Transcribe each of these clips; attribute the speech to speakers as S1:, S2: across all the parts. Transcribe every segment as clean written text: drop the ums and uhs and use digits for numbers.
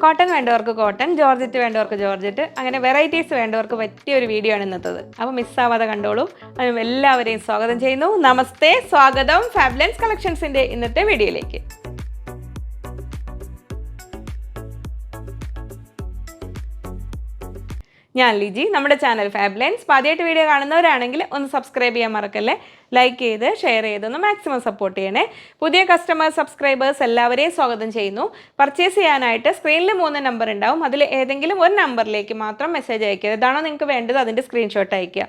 S1: Cotton വേണ്ടവർക്ക് cotton, georgette വേണ്ടവർക്ക് georgette, അങ്ങനെ വെറൈറ്റീസ് വേണ്ടവർക്ക് പറ്റിയ ഒരു വീഡിയോ ആണ് ഇന്നത്തത്. അപ്പോൾ മിസ്സാവാതെ കണ്ടോളൂ. എല്ലാവരെയും സ്വാഗതം ചെയ്യുന്നു. നമസ്തേ, സ്വാഗതം ഫാബ്ലൻസ് കളക്ഷൻസിൻ്റെ ഇന്നത്തെ വീഡിയോയിലേക്ക്. ഞാൻ ലിജി. നമ്മുടെ ചാനൽ ഫാബ്ലൻസ്. ആദ്യമായിട്ട് വീഡിയോ കാണുന്നവരാണെങ്കിൽ ഒന്ന് സബ്സ്ക്രൈബ് ചെയ്യാൻ മറക്കല്ലേ. ലൈക്ക് ചെയ്ത് ഷെയർ ചെയ്തൊന്ന് മാക്സിമം സപ്പോർട്ട് ചെയ്യണേ. പുതിയ കസ്റ്റമേഴ്സ്, സബ്സ്ക്രൈബേഴ്സ് എല്ലാവരെയും സ്വാഗതം ചെയ്യുന്നു. പർച്ചേസ് ചെയ്യാനായിട്ട് സ്ക്രീനിൽ 3 നമ്പർ ഉണ്ടാവും. അതിൽ ഏതെങ്കിലും ഒരു നമ്പറിലേക്ക് മാത്രം മെസ്സേജ് അയക്കുക. ഇതാണോ നിങ്ങൾക്ക് വേണ്ടത്, അതിൻ്റെ സ്ക്രീൻഷോട്ട് അയക്കുക.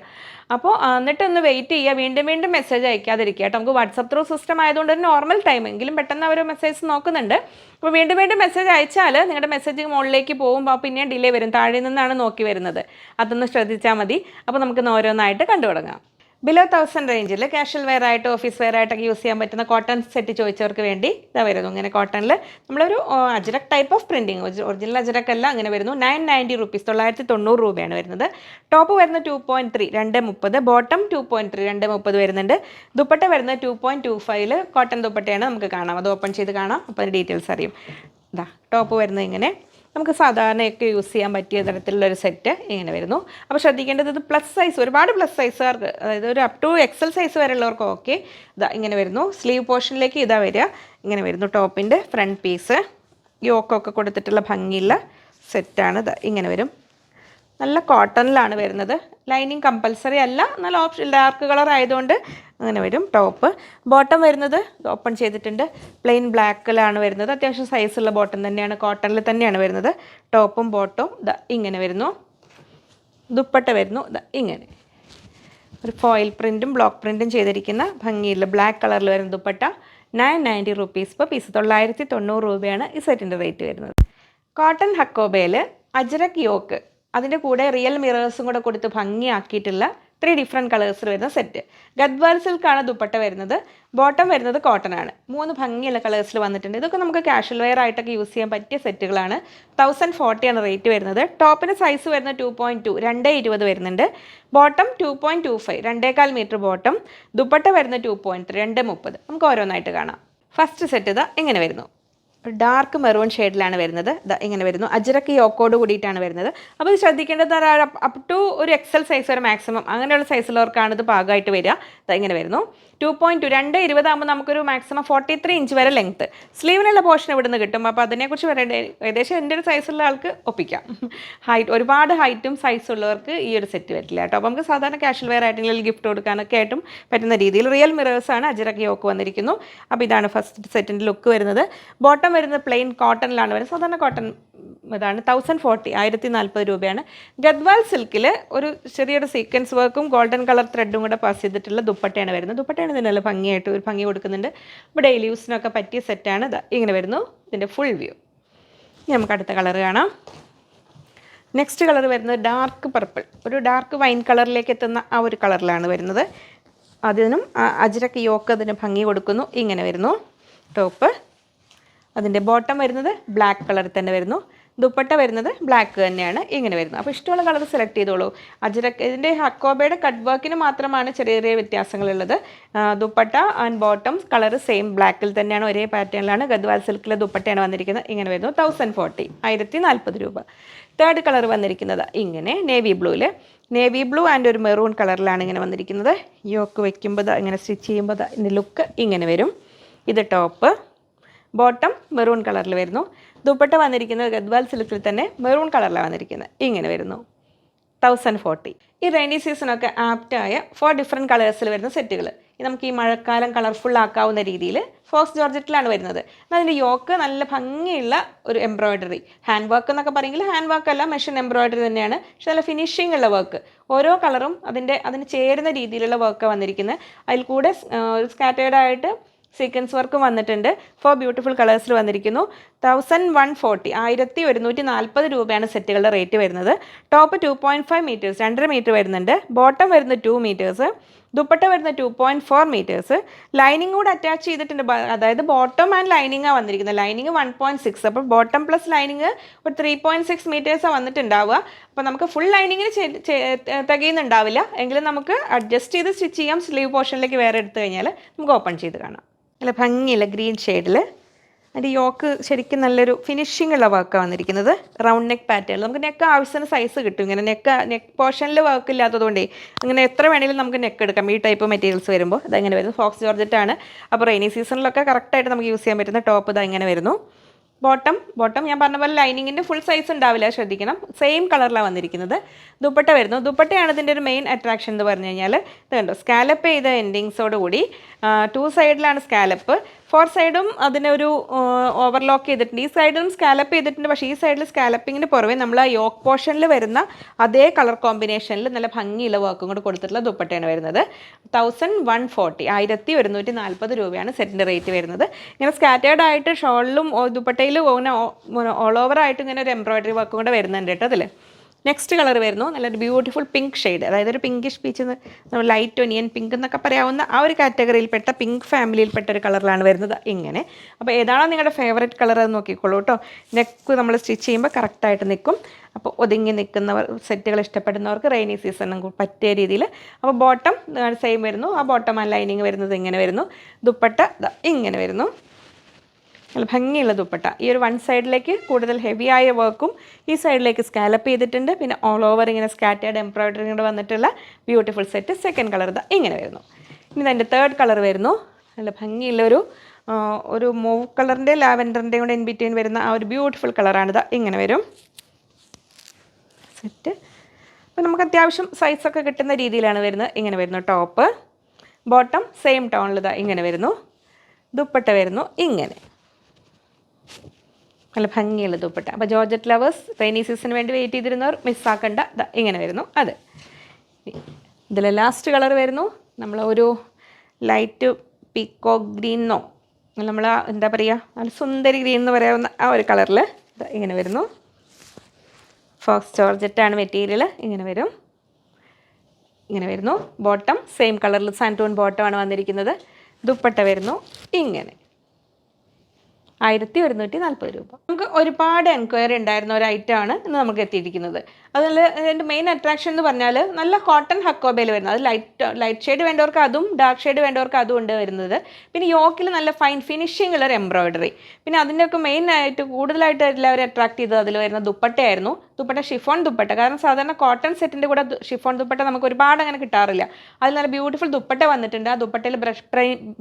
S1: അപ്പോൾ എന്നിട്ടൊന്ന് വെയിറ്റ് ചെയ്യുക. വീണ്ടും മെസ്സേജ് അയക്കാതിരിക്കുക കേട്ടോ. നമുക്ക് വാട്സപ്പ് ത്രൂ സിസ്റ്റം ആയതുകൊണ്ട് ഒരു നോർമൽ ടൈം എങ്കിലും പെട്ടെന്ന് അവർ മെസ്സേജ് നോക്കുന്നുണ്ട്. അപ്പോൾ വീണ്ടും മെസ്സേജ് അയച്ചാൽ നിങ്ങളുടെ മെസ്സേജ് മുകളിലേക്ക് പോകുമ്പോൾ പിന്നെ ഡിലേ വരും. താഴെ നിന്നാണ് നോക്കി വരുന്നത്. അതൊന്ന് ശ്രദ്ധിച്ചാൽ മതി. അപ്പോൾ നമുക്കിന്ന് ഓരോന്നായിട്ട് കണ്ടു തുടങ്ങാം. ബിലോ 1000 റേഞ്ചിൽ കാഷ്വൽ വെയർ ആയിട്ട് ഓഫീസ് വെയർ ആയിട്ടൊക്കെ യൂസ് ചെയ്യാൻ പറ്റുന്ന കോട്ടൺ സെറ്റ് ചോദിച്ചവർക്ക് വേണ്ടി ഇതാ വരുന്നു. ഇങ്ങനെ കോട്ടണിൽ നമ്മളൊരു ajrak type of printing, original ajrak അല്ല, അങ്ങനെ വരുന്നു. 990 റുപ്പീസ്, 990 രൂപയാണ് വരുന്നത്. ടോപ്പ് വരുന്നത് 2.3 230, ബോട്ടം 2.3 230 വരുന്നുണ്ട്. ദുപ്പട്ട വരുന്നത് 2.25 കോട്ടൺ ദുപ്പട്ടയാണ്. നമുക്ക് കാണാം, അത് ഓപ്പൺ ചെയ്ത് കാണാം. അപ്പോൾ അതിൻ്റെ ഡീറ്റെയിൽസ് അറിയും. ഇതാ ടോപ്പ് വരുന്നത് ഇങ്ങനെ. നമുക്ക് സാധാരണയൊക്കെ യൂസ് ചെയ്യാൻ പറ്റിയ തരത്തിലുള്ളൊരു സെറ്റ് ഇങ്ങനെ വരുന്നു. അപ്പോൾ ശ്രദ്ധിക്കേണ്ടത്, ഇത് പ്ലസ് സൈസ്, ഒരുപാട് പ്ലസ് സൈസുകാർക്ക്, അതായത് ഒരു അപ് ടു എക്സൽ സൈസ് വരെയുള്ളവർക്ക് ഓക്കെ. ഇതാ ഇങ്ങനെ വരുന്നു. സ്ലീവ് പോർഷനിലേക്ക് ഇതാ വരിക. ഇങ്ങനെ വരുന്നു. ടോപ്പിൻ്റെ ഫ്രണ്ട് പീസ് യോക്കൊക്കെ കൊടുത്തിട്ടുള്ള ഭംഗിയുള്ള സെറ്റാണ്. ഇതാ ഇങ്ങനെ വരും. നല്ല കോട്ടണിലാണ് വരുന്നത്. ലൈനിങ് കമ്പൽസറി അല്ല, നല്ല ഓപ്ഷൻ ഡാർക്ക് കളർ ആയതുകൊണ്ട് അങ്ങനെ വരും. ടോപ്പ് ബോട്ടം വരുന്നത് ഓപ്പൺ ചെയ്തിട്ടുണ്ട്. പ്ലെയിൻ ബ്ലാക്കിലാണ് വരുന്നത്. അത്യാവശ്യം സൈസുള്ള ബോട്ടം തന്നെയാണ്, കോട്ടണിൽ തന്നെയാണ് വരുന്നത്. ടോപ്പും ബോട്ടവും ഇതാ ഇങ്ങനെ വരുന്നു. ദുപ്പട്ട വരുന്നു ഇതാ ഇങ്ങനെ ഒരു ഫോയിൽ പ്രിൻറ്റും ബ്ലോക്ക് പ്രിൻറ്റും ചെയ്തിരിക്കുന്ന ഭംഗിയുള്ള ബ്ലാക്ക് കളറിൽ വരുന്ന ദുപ്പട്ട. 990 റുപ്പീസ് പെർ പീസ്, 990 രൂപയാണ് ഈ സെറ്റിൻ്റെ റേറ്റ് വരുന്നത്. കോട്ടൺ ഹക്കോബയിൽ അജ്രക് യോക്ക്, അതിൻ്റെ കൂടെ റിയൽ മിറേഴ്സും കൂടെ കൊടുത്ത് ഭംഗിയാക്കിയിട്ടുള്ള 3 ഡിഫറെൻറ്റ് കളേഴ്സിൽ വരുന്ന സെറ്റ്. ഗദ്വാൽ സിൽക്കാണ് ദുപ്പട്ട വരുന്നത്. ബോട്ടം വരുന്നത് കോട്ടൺ ആണ്. 3 ഭംഗിയുള്ള കളേഴ്സിൽ വന്നിട്ടുണ്ട്. ഇതൊക്കെ നമുക്ക് കാഷ്വൽ വെയർ ആയിട്ടൊക്കെ യൂസ് ചെയ്യാൻ പറ്റിയ സെറ്റുകളാണ്. 1040 ആണ് റേറ്റ് വരുന്നത്. ടോപ്പിന് സൈസ് വരുന്നത് 2.2 220 വരുന്നുണ്ട്. Bottom 2.25 2.25 metre bottom. ദുപ്പട്ട വരുന്നത് 2.3 230. നമുക്ക് ഓരോന്നായിട്ട് കാണാം. ഫസ്റ്റ് സെറ്റ് ഇതാ ഇങ്ങനെ വരുന്നു. ഡാർക്ക് മെറൂൺ ഷെയ്ഡിലാണ് വരുന്നത്. ഇങ്ങനെ വരുന്നു. അജ്രക് യോക്കോട് കൂടിയിട്ടാണ് വരുന്നത്. അപ്പോൾ ഇത് ശ്രദ്ധിക്കേണ്ടത്, അപ് ടു ഒരു എക്സൽ സൈസ് വരെ മാക്സിമം അങ്ങനെയുള്ള സൈസുള്ളവർക്കാണ് ഇത് പാകമായിട്ട് വരിക. ഇങ്ങനെ വരുന്നു. 2.2 220 ആകുമ്പോൾ നമുക്കൊരു മാക്സിമം 43 ഇഞ്ച് വരെ ലെങ്ത്ത്. സ്ലീവിനുള്ള പോർഷൻ ഇവിടുന്ന് കിട്ടും. അപ്പോൾ അതിനെക്കുറിച്ച് പറയേണ്ട, ഏകദേശം എൻ്റെ ഒരു സൈസുള്ള ആൾക്ക് ഒപ്പിക്കാം. ഒരുപാട് ഹൈറ്റും സൈസുള്ളവർക്ക് ഈ ഒരു സെറ്റ് പറ്റില്ല കേട്ടോ. അപ്പോൾ നമുക്ക് സാധാരണ കാഷ്വൽ വെയർ ആയിട്ടെങ്കിൽ ഗിഫ്റ്റ് കൊടുക്കാനൊക്കെ ആയിട്ടും പറ്റുന്ന രീതിയിൽ റിയൽ മിറേഴ്സാണ് അജ്രക് യോക്ക് വന്നിരിക്കുന്നു. അപ്പോൾ ഇതാണ് ഫസ്റ്റ് സെറ്റിൻ്റെ ലുക്ക് വരുന്നത്. ബോട്ടം വരുന്നത് പ്ലെയിൻ കോട്ടണിലാണ് വരുന്നത്. സാധാരണ കോട്ടൺ ഇതാണ്. 1040 രൂപയാണ്. ഗദ്വാൽ സിൽക്കിൽ ഒരു ചെറിയൊരു സീക്വൻസ് വർക്കും ഗോൾഡൻ കളർ ത്രെഡും കൂടെ പാസ് ചെയ്തിട്ടുള്ള ദുപ്പട്ടയാണ് വരുന്നത്. ദുപ്പട്ടയാണ് ഇതിന് നല്ല ഭംഗിയായിട്ട് ഒരു ഭംഗി കൊടുക്കുന്നുണ്ട്. ഇപ്പോൾ ഡെയിലി യൂസിനൊക്കെ പറ്റിയ സെറ്റാണ്. ഇങ്ങനെ വരുന്നു ഇതിൻ്റെ ഫുൾ വ്യൂ. ഇനി നമുക്ക് അടുത്ത കളർ കാണാം. നെക്സ്റ്റ് കളർ വരുന്നത് ഡാർക്ക് പർപ്പിൾ, ഒരു ഡാർക്ക് വൈൻ കളറിലേക്ക് എത്തുന്ന ആ ഒരു കളറിലാണ് വരുന്നത്. അതിനും അജ്രക് യോക്ക് അതിന് ഭംഗി കൊടുക്കുന്നു. ഇങ്ങനെ വരുന്നു ടോപ്പ്. അതിൻ്റെ ബോട്ടം വരുന്നത് ബ്ലാക്ക് കളറിൽ തന്നെ വരുന്നു. ദുപ്പട്ട വരുന്നത് ബ്ലാക്ക് തന്നെയാണ്. ഇങ്ങനെ വരുന്നു. അപ്പോൾ ഇഷ്ടമുള്ള കളർ സെലക്ട് ചെയ്തോളൂ. അജ്രക് ഇതിൻ്റെ ഹക്കോബയുടെ കട്ട് വർക്കിന് മാത്രമാണ് ചെറിയ വ്യത്യാസങ്ങളുള്ളത്. Dupatta and bottom colour same ബ്ലാക്കിൽ തന്നെയാണ്, ഒരേ പാറ്റേണിലാണ്. ഗദ്വാൽ സിൽക്കിലെ ദുപ്പട്ടയാണ് വന്നിരിക്കുന്നത്. ഇങ്ങനെ വരുന്നു. 1040 140 രൂപ. തേർഡ് കളർ വന്നിരിക്കുന്നത് ഇങ്ങനെ നേവി ബ്ലൂ ആൻഡ് ഒരു മെറൂൺ കളറിലാണ് ഇങ്ങനെ വന്നിരിക്കുന്നത്. യോക്ക് വയ്ക്കുമ്പോൾ ഇങ്ങനെ സ്റ്റിച്ച് ചെയ്യുമ്പോൾ ഇതിൻ്റെ ലുക്ക് ഇങ്ങനെ വരും. ഇത് ടോപ്പ്. ബോട്ടം മെറൂൺ കളറിൽ വരുന്നു. ദുപ്പട്ട വന്നിരിക്കുന്നത് ഗദ്വാൽ സിൽക്കിൽ തന്നെ മെറൂൺ കളറിലാണ് വന്നിരിക്കുന്നത്. ഇങ്ങനെ വരുന്നു. 1040. ഈ റെയിനി സീസണൊക്കെ ആപ്റ്റായ 4 ഡിഫറെൻറ്റ് കളേഴ്സിൽ വരുന്ന സെറ്റുകൾ. നമുക്ക് ഈ മഴക്കാലം കളർഫുൾ ആക്കാവുന്ന രീതിയിൽ ഫോക്സ് ജോർജറ്റിലാണ് വരുന്നത്. അതിൻ്റെ യോക്ക് നല്ല ഭംഗിയുള്ള ഒരു എംബ്രോയ്ഡറി, ഹാൻഡ് വർക്ക് എന്നൊക്കെ പറയുമെങ്കിൽ ഹാൻഡ് വർക്ക് അല്ല, മെഷീൻ എംബ്രോയ്ഡറി തന്നെയാണ്. പക്ഷെ നല്ല ഫിനിഷിംഗ് ഉള്ള വർക്ക്. ഓരോ കളറും അതിന് ചേരുന്ന രീതിയിലുള്ള വർക്ക് വന്നിരിക്കുന്നത്. അതിൽ കൂടെ സ്കാറ്റേർഡ് ആയിട്ട് സീക്വൻസ് വർക്കും വന്നിട്ടുണ്ട്. 4 ബ്യൂട്ടിഫുൾ കളേഴ്സിൽ വന്നിരിക്കുന്നു. 1140 രൂപയാണ് സെറ്റുകളുടെ റേറ്റ് വരുന്നത്. ടോപ്പ് 2.5 മീറ്റേഴ്സ് 2.5 മീറ്റർ വരുന്നുണ്ട്. ബോട്ടം വരുന്നത് 2 മീറ്റേഴ്സ്. ദുപ്പട്ട വരുന്നത് 2.4 മീറ്റേഴ്സ്. ലൈനിങ് കൂടെ അറ്റാച്ച് ചെയ്തിട്ടുണ്ട്. അതായത് ബോട്ടം ആൻഡ് ലൈനിങ്ങാണ് വന്നിരിക്കുന്നത്. ലൈനിങ് 1.6, അപ്പോൾ ബോട്ടം പ്ലസ് ലൈനിങ് ഒരു 3.6 മീറ്റേഴ്സാണ് വന്നിട്ടുണ്ടാവുക. അപ്പോൾ നമുക്ക് ഫുൾ ലൈനിങ്ങിന് തികയുന്നുണ്ടാവില്ല. എങ്കിലും നമുക്ക് അഡ്ജസ്റ്റ് ചെയ്ത് സ്റ്റിച്ച് ചെയ്യാം. സ്ലീവ് പോർഷനിലേക്ക് വേറെ എടുത്തു കഴിഞ്ഞാൽ നമുക്ക് ഓപ്പൺ ചെയ്ത് കാണാം. നല്ല ഭംഗിയുള്ള ഗ്രീൻ ഷെയ്ഡിൽ അതിൻ്റെ യോക്ക് ശരിക്കും നല്ലൊരു ഫിനിഷിംഗ് ഉള്ള വർക്കാണ് വന്നിരിക്കുന്നത്. റൗണ്ട് നെക്ക് പാറ്റേൺ, നമുക്ക് നെക്ക് ആവശ്യത്തിന് സൈസ് കിട്ടും. ഇങ്ങനെ നെക്ക് പോർഷനിൽ വർക്ക് ഇല്ലാത്തതുകൊണ്ടേ അങ്ങനെ എത്ര വേണമെങ്കിലും നമുക്ക് നെക്ക് എടുക്കാം ഈ ടൈപ്പ് മെറ്റീരിയൽസ് വരുമ്പോൾ. ഇതെങ്ങനെ വരുന്നു, ഫോക്സ് ജോർജറ്റാണ്. അപ്പോൾ റെയിനി സീസണിലൊക്കെ കറക്റ്റായിട്ട് നമുക്ക് യൂസ് ചെയ്യാൻ പറ്റുന്ന ടോപ്പ് ഇതാ ഇങ്ങനെ വരുന്നു. ബോട്ടം ഞാൻ പറഞ്ഞ പോലെ ലൈനിങ്ങിൻ്റെ ഫുൾ സൈസ് ഉണ്ടാവില്ല, ശ്രദ്ധിക്കണം. സെയിം കളറിലാണ് വന്നിരിക്കുന്നത്. ദുപ്പട്ട വരുന്നു. ദുപ്പട്ടയാണ് ഇതിൻ്റെ ഒരു മെയിൻ അട്രാക്ഷൻ എന്ന് പറഞ്ഞു കഴിഞ്ഞാൽ ഇത് കണ്ടോ, സ്കാലപ്പ് ചെയ്ത എൻഡിങ്സോട് കൂടി 2 സൈഡിലാണ് സ്കാലപ്പ്, 4 സൈഡും അതിനൊരു ഓവർലോക്ക് ചെയ്തിട്ടുണ്ട്. ഈ സൈഡിലും സ്കാലപ്പ് ചെയ്തിട്ടുണ്ട്, പക്ഷേ ഈ സൈഡിൽ സ്കാലപ്പിങ്ങിന് പുറമെ നമ്മൾ ആ യോക്ക് പോർഷനിൽ വരുന്ന അതേ കളർ കോമ്പിനേഷനിൽ നല്ല ഭംഗിയുള്ള വർക്കും കൂടെ കൊടുത്തിട്ടുള്ള ദുപ്പട്ടയാണ് വരുന്നത്. 1140 1140 രൂപയാണ് സെറ്റിൻ്റെ റേറ്റ് വരുന്നത്. ഇങ്ങനെ സ്കാറ്റേർഡ് ആയിട്ട് ഷോളിലും ദുപ്പട്ടയിലും ഇങ്ങനെ ഓൾ ഓവർ ആയിട്ട് ഇങ്ങനെ ഒരു എംബ്രോയിഡറി വർക്കും കൂടെ വരുന്നുണ്ട് കേട്ടോ അതിൽ. നെക്സ്റ്റ് കളർ വരുന്നു, നല്ലൊരു ബ്യൂട്ടിഫുൾ പിങ്ക് ഷെയ്ഡ്, അതായത് ഒരു പിങ്കിഷ് പീച്ച്, നമ്മൾ ലൈറ്റ് ഒനിയൻ പിങ്ക് എന്നൊക്കെ പറയാവുന്ന ആ ഒരു കാറ്റഗറിയിൽപ്പെട്ട പിങ്ക് ഫാമിലിയിൽപ്പെട്ട ഒരു കളറിലാണ് വരുന്നത് ഇങ്ങനെ. അപ്പോൾ ഏതാണോ നിങ്ങളുടെ ഫേവറേറ്റ് കളർ എന്ന് നോക്കിക്കോളൂ കേട്ടോ. നെക്ക് നമ്മൾ സ്റ്റിച്ച് ചെയ്യുമ്പോൾ കറക്റ്റായിട്ട് നിൽക്കും. അപ്പോൾ ഒതുങ്ങി നിൽക്കുന്നവർ, സെറ്റുകൾ ഇഷ്ടപ്പെടുന്നവർക്ക് റെയിനി സീസണും പറ്റിയ രീതിയിൽ. അപ്പോൾ ബോട്ടം സെയിം വരുന്നു. ആ ബോട്ടം ആ ലൈനിങ് വരുന്നത് ഇങ്ങനെ വരുന്നു. ദുപ്പട്ട ഇങ്ങനെ വരുന്നു, നല്ല ഭംഗിയുള്ള ദുപ്പട്ട. ഈ ഒരു 1 സൈഡിലേക്ക് കൂടുതൽ ഹെവി ആയ വർക്കും ഈ സൈഡിലേക്ക് സ്കാലപ്പ് ചെയ്തിട്ടുണ്ട്. പിന്നെ ഓൾ ഓവർ ഇങ്ങനെ സ്കാറ്റേർഡ് എംബ്രോയിഡറി കൊണ്ട് വന്നിട്ടുള്ള ബ്യൂട്ടിഫുൾ സെറ്റ്. സെക്കൻഡ് കളർ ഇങ്ങനെ വരുന്നു. ഇനി അതിൻ്റെ തേർഡ് കളർ വരുന്നു. നല്ല ഭംഗിയുള്ളൊരു ഒരു മൂവ് കളറിൻ്റെ ലാവൻഡറിൻ്റെയും കൂടെ ഇൻ ബിറ്റ്വീൻ വരുന്ന ആ ഒരു ബ്യൂട്ടിഫുൾ കളറാണിത്. ഇങ്ങനെ വരും സെറ്റ്. അപ്പോൾ നമുക്ക് അത്യാവശ്യം സൈസൊക്കെ കിട്ടുന്ന രീതിയിലാണ് വരുന്നത്. ഇങ്ങനെ വരുന്നു ടോപ്പ്. ബോട്ടം സെയിം ടോണിലിതാ ഇങ്ങനെ വരുന്നു. ദുപ്പട്ട വരുന്നു ഇങ്ങനെ, നല്ല ഭംഗിയുള്ള ദുപ്പട്ട. അപ്പോൾ ജോർജറ്റ് ലവേഴ്സ് റെയിനി സീസണിന് വേണ്ടി വെയിറ്റ് ചെയ്തിരുന്നവർ മിസ്സാക്കണ്ട. ഇങ്ങനെ വരുന്നു. അത് ഇതിൽ ലാസ്റ്റ് കളർ വരുന്നു. നമ്മൾ ഒരു ലൈറ്റ് പീക്കോ ഗ്രീനോ, നമ്മൾ എന്താ പറയുക, നല്ല സുന്ദരി ഗ്രീൻ എന്ന് പറയാവുന്ന ആ ഒരു കളറിൽ ഇങ്ങനെ വരുന്നു. ഫോക്സ് ജോർജറ്റാണ് മെറ്റീരിയൽ. ഇങ്ങനെ വരുന്നു. ബോട്ടം സെയിം കളറിൽ സാൻറ്റൂൺ ബോട്ടമാണ് വന്നിരിക്കുന്നത്. ദുപ്പട്ട വരുന്നു ഇങ്ങനെ, 1140 രൂപ. നമുക്ക് ഒരുപാട് എൻക്വയറി ഉണ്ടായിരുന്ന ഒരു ഐറ്റമാണ് ഇന്ന് നമുക്ക് എത്തിയിരിക്കുന്നത്. അതിൽ അതിൻ്റെ മെയിൻ അട്രാക്ഷൻ എന്ന് പറഞ്ഞാൽ നല്ല കോട്ടൺ ഹക്കോബയിൽ വരുന്നത്. അത് ലൈറ്റ് ഷെയ്ഡ് വേണ്ടവർക്ക് അതും ഡാർക്ക് ഷെയ്ഡ് വേണ്ടവർക്ക് അതും ഉണ്ട് വരുന്നത്. പിന്നെ യോക്കിൽ നല്ല ഫൈൻ ഫിനിഷിംഗ് ഉള്ള ഒരു എംബ്രോയിഡറി. പിന്നെ അതിൻ്റെയൊക്കെ മെയിനായിട്ട് കൂടുതലായിട്ട് എല്ലാവരും അട്രാക്ട് ചെയ്തത് അതിൽ വരുന്ന ദുപ്പട്ടയായിരുന്നു. ദുപ്പട്ട ഷിഫോൺ ദുപ്പട്ട. കാരണം സാധാരണ കോട്ടൺ സെറ്റിൻ്റെ കൂടെ ഷിഫോൺ ദുപ്പട്ട നമുക്ക് ഒരുപാട് അങ്ങനെ കിട്ടാറില്ല. അതിൽ നല്ല ബ്യൂട്ടിഫുൾ ദുപ്പട്ട വന്നിട്ടുണ്ട്. ആ ദുപ്പട്ടയിൽ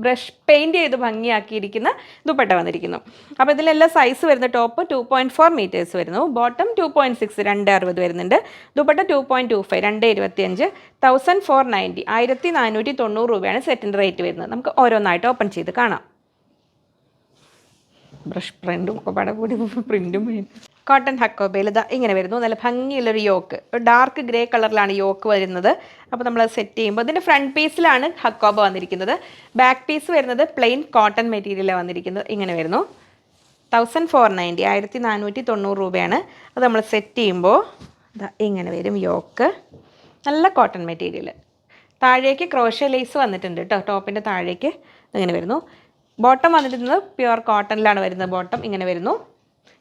S1: ബ്രഷ് പെയിൻറ്റ് ചെയ്ത് ഭംഗിയാക്കിയിരിക്കുന്ന ദുപ്പട്ട വന്നിരിക്കുന്നു. അപ്പോൾ ഇതിലെല്ലാം സൈസ് വരുന്ന ടോപ്പ് 2.4 മീറ്റേഴ്സ് വരുന്നു. ബോട്ടം 2.6 260 വരുന്നുണ്ട്. ദുപ്പട്ട 2.25 225 1490 1490 രൂപയാണ് സെറ്റിൻ്റെ റേറ്റ് വരുന്നത്. നമുക്ക് ഓരോന്നായിട്ട് ഓപ്പൺ ചെയ്ത് കാണാം. ബ്രഷ് പ്രിൻറ്റും ഒക്കെ പടം കൂടി പ്രിൻറ്റും കോട്ടൺ ഹക്കോബയിൽ ഇങ്ങനെ വരുന്നു. നല്ല ഭംഗിയുള്ളൊരു യോക്ക്, ഡാർക്ക് ഗ്രേ കളറിലാണ് യോക്ക് വരുന്നത്. അപ്പോൾ നമ്മൾ സെറ്റ് ചെയ്യുമ്പോൾ ഇതിൻ്റെ ഫ്രണ്ട് പീസിലാണ് ഹക്കോബ വന്നിരിക്കുന്നത്. ബാക്ക് പീസ് വരുന്നത് പ്ലെയിൻ കോട്ടൺ മെറ്റീരിയലാണ് വന്നിരിക്കുന്നത്. ഇങ്ങനെ വരുന്നു. 1490 1490 രൂപയാണ്. അത് നമ്മൾ സെറ്റ് ചെയ്യുമ്പോൾ ഇങ്ങനെ വരും യോക്ക്. നല്ല കോട്ടൺ മെറ്റീരിയൽ. താഴേക്ക് ക്രോഷ്യ ലേസ് വന്നിട്ടുണ്ട് കേട്ടോ. ടോപ്പിൻ്റെ താഴേക്ക് ഇങ്ങനെ വരുന്നു. ബോട്ടം വന്നിരുന്നത് പ്യുവർ കോട്ടണിലാണ് വരുന്നത്. ബോട്ടം ഇങ്ങനെ വരുന്നു.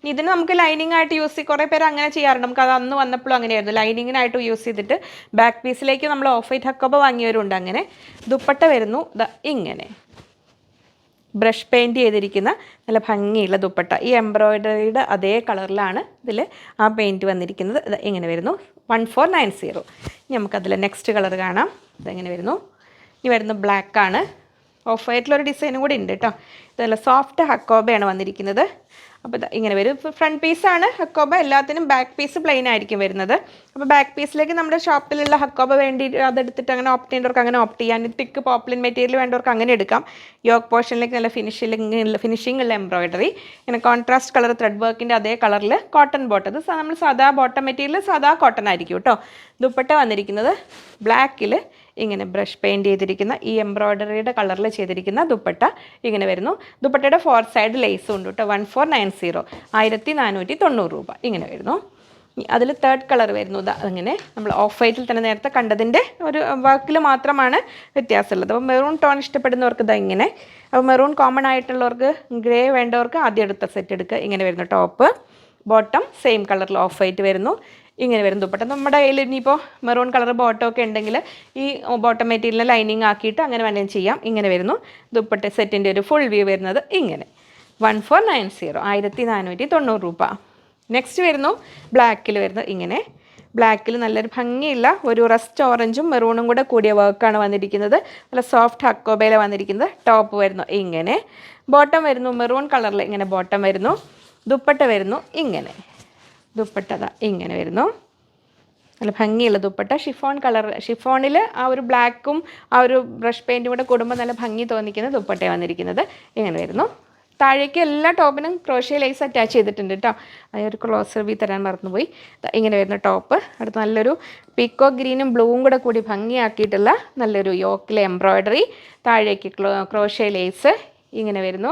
S1: ഇനി ഇതിന് നമുക്ക് ലൈനിങ് ആയിട്ട് യൂസ് ചെയ്ത് കുറേ പേര് അങ്ങനെ ചെയ്യാറുണ്ട്. നമുക്ക് അത് അന്ന് വന്നപ്പോഴും അങ്ങനെയായിരുന്നു. ലൈനിങ്ങിനായിട്ട് യൂസ് ചെയ്തിട്ട് ബാക്ക് പീസിലേക്ക് നമ്മൾ ഓഫ് വൈറ്റ് ഹക്കോബ വാങ്ങിയവരുണ്ട് അങ്ങനെ. ദുപ്പട്ട വരുന്നു ഇങ്ങനെ, ബ്രഷ് പെയിൻറ്റ് ചെയ്തിരിക്കുന്ന നല്ല ഭംഗിയുള്ള ദുപ്പട്ട. ഈ എംബ്രോയിഡറിയുടെ അതേ കളറിലാണ് ഇതിൽ ആ പെയിൻറ്റ് വന്നിരിക്കുന്നത്. ഇത് ഇങ്ങനെ വരുന്നു. 1490. ഇനി നമുക്കതിൽ നെക്സ്റ്റ് കളർ കാണാം. ഇതെങ്ങനെ വരുന്നു. ഇനി വരുന്നത് ബ്ലാക്കാണ്. ഓഫ് വൈറ്റിലൊരു ഡിസൈനും കൂടി ഉണ്ട് കേട്ടോ. ഇതല്ല സോഫ്റ്റ് ഹക്കോബയാണ് വന്നിരിക്കുന്നത്. അപ്പോൾ ഇങ്ങനെ വരും. ഫ്രണ്ട് പീസാണ് ഹക്കോബ. എല്ലാത്തിനും ബാക്ക് പീസ് പ്ലെയിൻ ആയിരിക്കും വരുന്നത്. അപ്പോൾ ബാക്ക് പീസിലേക്ക് നമ്മുടെ ഷോപ്പിലുള്ള ഹക്കോബ വേണ്ടി അതെടുത്തിട്ട് അങ്ങനെ ഓപ്റ്റ് ചെയ്യേണ്ടവർക്ക് അങ്ങനെ ഓപ്റ്റ് ചെയ്യാൻ, തിക്ക് പോപ്ലിൻ മെറ്റീരിയൽ വേണ്ടവർക്ക് അങ്ങനെ എടുക്കാം. യോക്ക് പോർഷനിലേക്ക് നല്ല ഫിനിഷിംഗ് ഉള്ള എംബ്രോയിഡറി. ഇങ്ങനെ കോൺട്രാസ്റ്റ് കളർ ത്രെഡ് വർക്കിൻ്റെ അതേ കളറിൽ കോട്ടൺ ബോട്ടം. ഇത് നമ്മൾ സാധാ ബോട്ടം മെറ്റീരിയൽ സാധാ കോട്ടൺ ആയിരിക്കും കേട്ടോ. ദുപ്പട്ട വന്നിരിക്കുന്നത് ബ്ലാക്കിൽ ഇങ്ങനെ ബ്രഷ് പെയിൻറ്റ് ചെയ്തിരിക്കുന്ന ഈ എംബ്രോയിഡറിയുടെ കളറിൽ ചെയ്തിരിക്കുന്ന ദുപ്പട്ട ഇങ്ങനെ വരുന്നു. ദുപ്പട്ടയുടെ 4 സൈഡ് ലേസും ഉണ്ട് കേട്ടോ. 1490 1490 രൂപ ഇങ്ങനെ വരുന്നു. അതിൽ തേർഡ് കളർ വരുന്നു. അങ്ങനെ നമ്മൾ ഓഫ് വൈറ്റിൽ തന്നെ നേരത്തെ കണ്ടതിൻ്റെ ഒരു വർക്കിൽ മാത്രമാണ് വ്യത്യാസമുള്ളത്. അപ്പോൾ മെറൂൺ ടോൺ ഇഷ്ടപ്പെടുന്നവർക്ക് ഇങ്ങനെ. അപ്പോൾ മെറൂൺ കോമൺ ആയിട്ടുള്ളവർക്ക് ഗ്രേ വേണ്ടവർക്ക് ആദ്യം എടുത്ത സെറ്റ് എടുക്കുക. ഇങ്ങനെ വരുന്നു ടോപ്പ്. ബോട്ടം സെയിം കളറിൽ ഓഫ് വൈറ്റ് വരുന്നു. ഇങ്ങനെ വരും ദുപ്പട്ട. നമ്മുടെ കയ്യിൽ ഇനിയിപ്പോൾ മെറൂൺ കളർ ബോട്ടം ഒക്കെ ഉണ്ടെങ്കിൽ ഈ ബോട്ടം മെറ്റീരിയലിനെ ലൈനിങ് ആക്കിയിട്ട് അങ്ങനെ വേണമെങ്കിലും ചെയ്യാം. ഇങ്ങനെ വരുന്നു ദുപ്പട്ട. സെറ്റിൻ്റെ ഒരു ഫുൾ വ്യൂ വരുന്നത് ഇങ്ങനെ. 1490, 1490 രൂപ. നെക്സ്റ്റ് വരുന്നു ബ്ലാക്കിൽ വരുന്നത് ഇങ്ങനെ. ബ്ലാക്കിൽ നല്ലൊരു ഭംഗിയുള്ള ഒരു റസ്റ്റ് ഓറഞ്ചും മെറൂണും കൂടെ കൂടിയ വർക്കാണ് വന്നിരിക്കുന്നത്. നല്ല സോഫ്റ്റ് ഹക്കോബയിൽ വന്നിരിക്കുന്നത്. ടോപ്പ് വരുന്നു ഇങ്ങനെ. ബോട്ടം വരുന്നു മെറൂൺ കളറിൽ ഇങ്ങനെ ബോട്ടം വരുന്നു. ദുപ്പട്ട വരുന്നു ഇങ്ങനെ. ദുപ്പട്ട ഇങ്ങനെ വരുന്നു. നല്ല ഭംഗിയുള്ള ദുപ്പട്ട. ഷിഫോൺ കളർ, ഷിഫോണിൽ ആ ഒരു ബ്ലാക്കും ആ ഒരു ബ്രഷ് പെയിൻറ്റും കൂടെ കൂടുമ്പോൾ നല്ല ഭംഗി തോന്നിക്കുന്ന ദുപ്പട്ട വന്നിരിക്കുന്നത്. ഇങ്ങനെ വരുന്നു. താഴേക്ക് എല്ലാ ടോപ്പിനും ക്രോഷ്യ ലേസ് അറ്റാച്ച് ചെയ്തിട്ടുണ്ട് കേട്ടോ. ഒരു ക്ലോസർ വി തരാൻ മറന്നുപോയി. ഇങ്ങനെ വരുന്ന ടോപ്പ്. അടുത്ത് നല്ലൊരു പീക്കോ ഗ്രീനും ബ്ലൂവും കൂടെ കൂടി ഭംഗിയാക്കിയിട്ടുള്ള നല്ലൊരു യോക്കിലെ എംബ്രോയ്ഡറി. താഴേക്ക് ക്രോഷ്യ ലേസ് ഇങ്ങനെ വരുന്നു.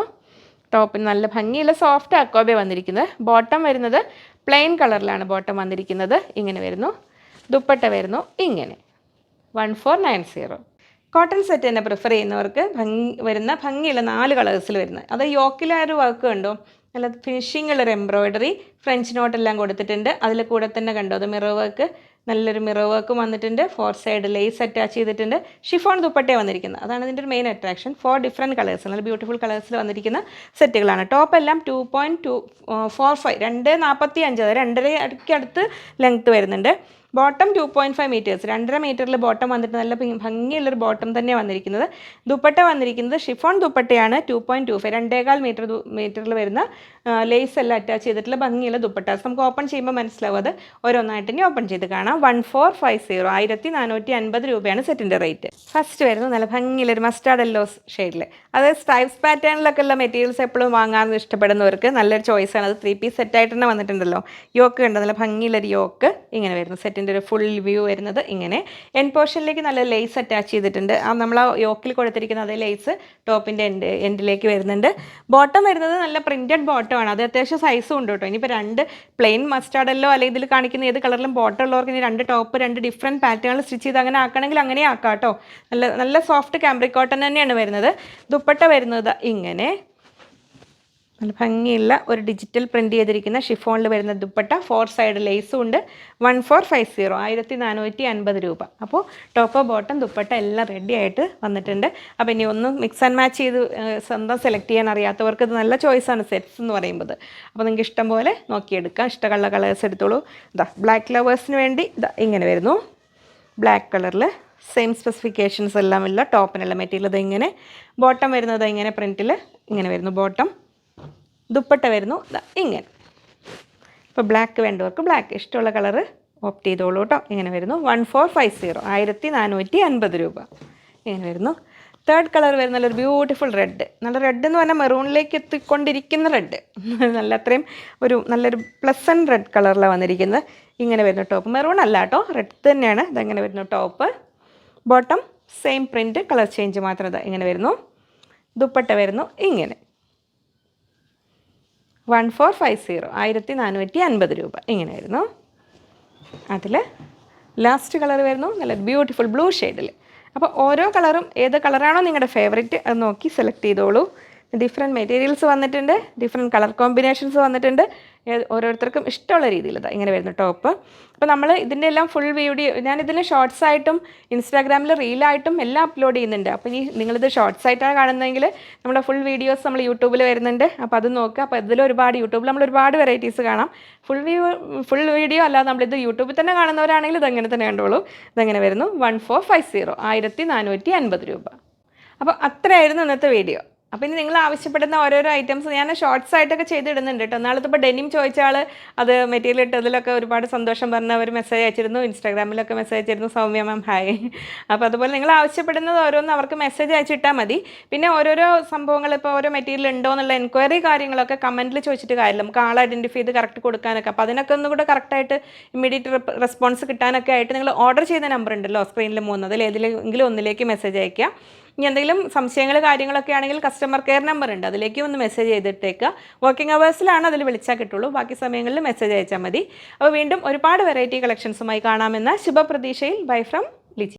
S1: ടോപ്പിന് നല്ല ഭംഗിയുള്ള സോഫ്റ്റ് അക്കോബ വന്നിരിക്കുന്നത്. ബോട്ടം വരുന്നത് പ്ലെയിൻ കളറിലാണ് ബോട്ടം വന്നിരിക്കുന്നത്. ഇങ്ങനെ വരുന്നു. ദുപ്പട്ട വരുന്നു ഇങ്ങനെ. 1490. കോട്ടൺ സെറ്റ് തന്നെ പ്രിഫർ ചെയ്യുന്നവർക്ക് ഭംഗിയുള്ള 4 കളേഴ്സിൽ വരുന്നത്. അത് യോക്കിൽ ആ ഒരു വർക്ക് കണ്ടോ, നല്ല ഫിനിഷിംഗ് ഉള്ളൊരു എംബ്രോയ്ഡറി, ഫ്രഞ്ച് നോട്ടെല്ലാം കൊടുത്തിട്ടുണ്ട്. അതിൽ കൂടെ തന്നെ കണ്ടോ അത് മിറർ വർക്ക്, നല്ലൊരു മിറർ വർക്കും വന്നിട്ടുണ്ട്. 4 സൈഡ് ലേസ് അറ്റാച്ച് ചെയ്തിട്ടുണ്ട്. ഷിഫോൺ ദുപ്പട്ടയാണ് വന്നിരിക്കുന്നത്. അതാണ് ഇതിൻ്റെ ഒരു മെയിൻ അട്രാക്ഷൻ. 4 ഡിഫറെൻറ്റ് കളേഴ്സ്, നല്ല ബ്യൂട്ടിഫുൾ കളേഴ്സിൽ വന്നിരിക്കുന്ന സെറ്റുകളാണ്. ടോപ്പ് എല്ലാം 2.45, 2.45, അതായത് 2.5 അടുത്ത് ലെങ്ത്ത് വരുന്നുണ്ട്. ബോട്ടം 2.5 മീറ്റേഴ്സ്, 2.5 മീറ്ററിൽ ബോട്ടം വന്നിട്ട് നല്ല ഭംഗിയുള്ളൊരു ബോട്ടം തന്നെയാണ് വന്നിരിക്കുന്നത്. ദുപ്പട്ട വന്നിരിക്കുന്നത് ഷിഫോൺ ദുപ്പട്ടയാണ്. 2.25, 2.25 മീറ്ററിൽ വരുന്ന ലേസ് എല്ലാം അറ്റാച്ച് ചെയ്തിട്ടുള്ള ഭംഗിയുള്ള ദുപ്പട്ട. നമുക്ക് ഓപ്പൺ ചെയ്യുമ്പോൾ മനസ്സിലാവും. അത് ഓരോന്നായിട്ട് ഇനി ഓപ്പൺ ചെയ്ത് കാണാം. 1450, 1450 രൂപയാണ് സെറ്റിൻ്റെ റേറ്റ്. ഫസ്റ്റ് വരുന്നത് നല്ല ഭംഗിയുള്ളൊരു മസ്റ്റാർഡ് യെല്ലോ ഷെയ്ഡിൽ, അത് സ്ട്രൈപ്സ് പാറ്റേണിലൊക്കെ ഉള്ള മെറ്റീരിയൽസ് എപ്പോഴും വാങ്ങാൻ ഇഷ്ടപ്പെടുന്നവർക്ക് നല്ലൊരു ചോയ്സാണ്. അത് 3 പീസ് സെറ്റായിട്ട് തന്നെ വന്നിട്ടുണ്ടല്ലോ. യോക്ക് കണ്ടോ, നല്ല ഭംഗിയുള്ളൊരു യോക്ക് ഇങ്ങനെ വരുന്നു. സെറ്റിൻ്റെ ഒരു ഫുൾ വ്യൂ വരുന്നത് ഇങ്ങനെ. എൻ പോർഷനിലേക്ക് നല്ല ലേസ് അറ്റാച്ച് ചെയ്തിട്ടുണ്ട്. നമ്മൾ ആ യോക്കിൽ കൊടുത്തിരിക്കുന്ന അതേ ലേസ് ടോപ്പിൻ്റെ എൻഡിലേക്ക് വരുന്നുണ്ട്. ബോട്ടം വരുന്നത് നല്ല പ്രിൻറ്റഡ് ബോട്ടമാണ്. അത് അത്യാവശ്യം സൈസും ഉണ്ട് കേട്ടോ. ഇനിയിപ്പോൾ 2 പ്ലെയിൻ മസ്റ്റാർഡല്ലോ അല്ലെങ്കിൽ ഇതിൽ കാണിക്കുന്ന ഏത് കളറിലും ബോട്ടം ഉള്ളവർക്ക് ഇനി 2 ടോപ്പ് 2 ഡിഫറെൻറ്റ് പാറ്റേണിൽ സ്റ്റിച്ച് ചെയ്ത് അങ്ങനെ ആക്കണമെങ്കിൽ അങ്ങനെ ആക്കാം കേട്ടോ. നല്ല സോഫ്റ്റ് കാംബ്രിക് കോട്ടൺ തന്നെയാണ് വരുന്നത്. ദുപ്പട്ട വരുന്നത് ഇങ്ങനെ. നല്ല ഭംഗിയുള്ള ഒരു ഡിജിറ്റൽ പ്രിൻ്റ് ചെയ്തിരിക്കുന്ന ഷിഫോണിൽ വരുന്ന ദുപ്പട്ട. 4 സൈഡ് ലേസും ഉണ്ട്. 1450, 1450 രൂപ. അപ്പോൾ ടോപ്പ് ബോട്ടം ദുപ്പട്ട എല്ലാം റെഡി ആയിട്ട് വന്നിട്ടുണ്ട്. അപ്പോൾ ഇനി ഒന്നും മിക്സ് ആൻഡ് മാച്ച് ചെയ്ത് സ്വന്തം സെലക്ട് ചെയ്യാൻ അറിയാത്തവർക്ക് ഇത് നല്ല ചോയ്സാണ് സെറ്റ്സ് എന്ന് പറയുമ്പോൾ. അപ്പോൾ നിങ്ങൾക്ക് ഇഷ്ടം പോലെ നോക്കിയെടുക്കാം. ഇഷ്ടമുള്ള കളേഴ്സ് എടുത്തോളൂ. ബ്ലാക്ക് ലവേഴ്സിന് വേണ്ടി ഇങ്ങനെ വരുന്നു. ബ്ലാക്ക് കളറിൽ സെയിം സ്പെസിഫിക്കേഷൻസ് എല്ലാം ഇല്ല. ടോപ്പിനുള്ള മെറ്റീരിയൽ ഇത് ഇങ്ങനെ. ബോട്ടം വരുന്നത് ഇങ്ങനെ പ്രിൻറ്റിൽ ഇങ്ങനെ വരുന്നു ബോട്ടം. ദുപ്പട്ട വരുന്നു ഇങ്ങനെ. ഇപ്പോൾ ബ്ലാക്ക് വേണ്ടവർക്ക് ബ്ലാക്ക്, ഇഷ്ടമുള്ള കളറ് ഓപ്റ്റ് ചെയ്തോളൂ കേട്ടോ. ഇങ്ങനെ വരുന്നു. 1450, 1450 രൂപ. ഇങ്ങനെ വരുന്നു. തേർഡ് കളർ വരുന്ന നല്ലൊരു ബ്യൂട്ടിഫുൾ റെഡ്. നല്ല റെഡ് എന്ന് പറഞ്ഞാൽ മെറൂണിലേക്ക് എത്തിക്കൊണ്ടിരിക്കുന്ന റെഡ്. നല്ല അത്രയും ഒരു നല്ലൊരു പ്ലസൻറ്റ് റെഡ് കളറിലാണ് വന്നിരിക്കുന്നത്. ഇങ്ങനെ വരുന്നു ടോപ്പ്. മെറൂൺ അല്ല കേട്ടോ, റെഡ് തന്നെയാണ്. ഇതെങ്ങനെ വരുന്നു top. Bottom same print, colour change മാത്രം. ഇങ്ങനെ വരുന്നു. ദുപ്പട്ട വരുന്നു ഇങ്ങനെ. 1450, 1450 രൂപ. ഇങ്ങനെ വരുന്നു. അതിൽ ലാസ്റ്റ് കളർ വരുന്നു നല്ല ബ്യൂട്ടിഫുൾ ബ്ലൂ ഷെയ്ഡിൽ. അപ്പോൾ ഓരോ കളറും ഏത് കളറാണോ നിങ്ങളുടെ ഫേവറേറ്റ് അത് നോക്കി സെലക്ട് ചെയ്തോളൂ. ഡിഫറെൻറ്റ് മെറ്റീരിയൽസ് വന്നിട്ടുണ്ട്, ഡിഫറെൻറ്റ് കളർ കോമ്പിനേഷൻസ് വന്നിട്ടുണ്ട്. ഓരോരുത്തർക്കും ഇഷ്ടമുള്ള രീതിയിൽ ഇങ്ങനെ വരുന്നു ടോപ്പ്. അപ്പോൾ നമ്മൾ ഇതിൻ്റെ എല്ലാം ഫുൾ വീഡിയോ ഞാനിതിൽ ഷോർട്സ് ആയിട്ടും ഇൻസ്റ്റാഗ്രാമിൽ റീലായിട്ടും എല്ലാം അപ്ലോഡ് ചെയ്യുന്നുണ്ട്. അപ്പോൾ ഇനി നിങ്ങളിത് ഷോർട്സ് ആയിട്ടാണ് കാണുന്നതെങ്കിൽ നമ്മുടെ ഫുൾ വീഡിയോസ് നമ്മൾ യൂട്യൂബിൽ വരുന്നുണ്ട്. അപ്പോൾ അത് നോക്കുക. അപ്പോൾ ഇതിൽ യൂട്യൂബിൽ നമ്മൾ ഒരുപാട് വെറൈറ്റീസ് കാണാം. ഫുൾ വീഡിയോ അല്ലാതെ നമ്മളിത് യൂട്യൂബിൽ തന്നെ കാണുന്നവരാണെങ്കിൽ ഇതെങ്ങനെ തന്നെ കണ്ടോളൂ. ഇതെങ്ങനെ വരുന്നു. 1450, 1450 രൂപ. അപ്പോൾ അത്രയായിരുന്നു ഇന്നത്തെ വീഡിയോ. അപ്പോൾ ഇനി നിങ്ങൾ ആവശ്യപ്പെടുന്ന ഓരോരോ ഐറ്റംസ് ഞാൻ ഷോർട്സ് ആയിട്ടൊക്കെ ചെയ്തിടുന്നുണ്ട് കേട്ടോ. നാളത്തിപ്പോൾ ഡെനിം ചോദിച്ച ആൾ അത് മെറ്റീരിയൽ ഇട്ടതിലൊക്കെ ഒരുപാട് സന്തോഷം പറഞ്ഞ് അവർ മെസ്സേജ് അയച്ചിരുന്നു. ഇൻസ്റ്റാഗ്രാമിലൊക്കെ മെസ്സേജ് അയച്ചിരുന്നു. Soumya ma'am hi. അപ്പോൾ അതുപോലെ നിങ്ങൾ ആവശ്യപ്പെടുന്നത് ഓരോന്ന് അവർക്ക് മെസ്സേജ് അയച്ചിട്ടാൽ മതി. പിന്നെ ഓരോരോ സംഭവങ്ങൾ ഇപ്പോൾ ഓരോ മെറ്റീരിയൽ ഉണ്ടോ എന്നുള്ള എൻക്വയറി കാര്യങ്ങളൊക്കെ കമൻറ്റിൽ ചോദിച്ചിട്ട് കാര്യമില്ല. നമുക്ക് ആൾ ഐഡൻറ്റിഫൈ ചെയ്ത് കറക്റ്റ് കൊടുക്കാനൊക്കെ. അപ്പോൾ അതിനൊക്കെ ഒന്നും കൂടെ കറക്റ്റായിട്ട് ഇമ്മീഡിയറ്റ് റെസ്പോൺസ് കിട്ടാനൊക്കെ ആയിട്ട് നിങ്ങൾ ഓർഡർ ചെയ്യുന്ന നമ്പർ ഉണ്ടല്ലോ സ്ക്രീനിൽ 3, അതിൽ ഏതിലെങ്കിലും ഒന്നിലേക്ക് മെസ്സേജ് അയയ്ക്കുക. ഇനി എന്തെങ്കിലും സംശയങ്ങൾ കാര്യങ്ങളൊക്കെ ആണെങ്കിൽ കസ്റ്റമർ കെയർ നമ്പർ ഉണ്ട്, അതിലേക്ക് ഒന്ന് മെസ്സേജ് ചെയ്തിട്ടേക്കുക. വർക്കിംഗ് അവേഴ്സിലാണ് അതിൽ വിളിച്ചാൽ കിട്ടുള്ളൂ. ബാക്കി സമയങ്ങളിൽ മെസ്സേജ് അയച്ചാൽ മതി. അപ്പോൾ വീണ്ടും ഒരുപാട് വെറൈറ്റി കളക്ഷൻസുമായി കാണാമെന്ന ശുഭപ്രതീക്ഷയിൽ ബൈ ഫ്രം